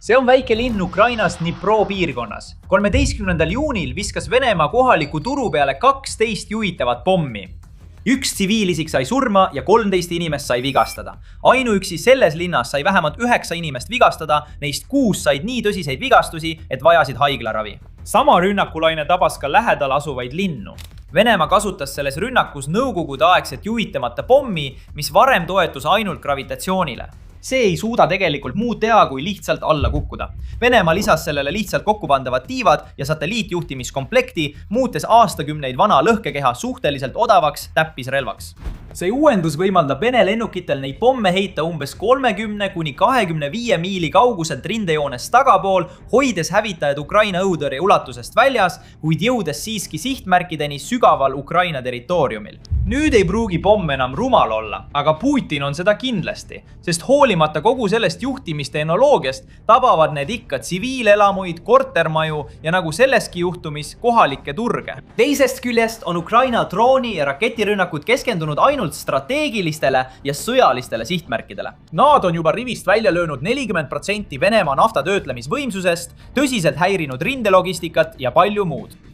See on väike linn Ukrainas Dnipro piirkonnas. 13. juunil viskas Venemaa kohaliku turu peale 12 juhitavat pommi. Üks tsiviilisik sai surma ja 13 inimest sai vigastada. Ainuüksi selles linnas sai vähemalt 9 inimest vigastada, neist 6 said nii tõsiseid vigastusi, et vajasid haiglaravi. Sama rünnakulaine tabas ka lähedal asuvaid linnu. Venemaa kasutas selles rünnakus nõukogudeaegset juhitamata pommi, mis varem toetus ainult gravitatsioonile. See ei suuda tegelikult muud teha, kui lihtsalt alla kukkuda. Venemaa lisas sellele lihtsalt kokkupandavad tiivad ja satelliitjuhtimiskomplekti, muutes aastakümneid vana lõhkekeha suhteliselt odavaks täppisrelvaks. See uuendus võimaldab Vene lennukitel neid pomme heita umbes 30–25 miili kauguselt rindejoonest tagapool, hoides hävitajad Ukraina õhutõrje ulatusest väljas, kuid jõudes siiski sihtmärkideni sügaval Ukraina territooriumil. Nüüd ei pruugi pomm enam rumal olla, aga Putin on seda kindlasti, sest hoolimata kogu sellest juhtimistehnoloogiast tabavad need ikka tsiviilelamuid, kortermaju ja nagu selleski juhtumis kohalikke turge. Teisest küljest on Ukraina drooni- ja raketirünnakud keskendunud ainult strateegilistele ja sõjalistele sihtmärkidele. Nad on juba rivist välja löönud 40% Venemaa naftatöötlemisvõimsusest, tõsiselt häirinud rindelogistikat ja palju muud.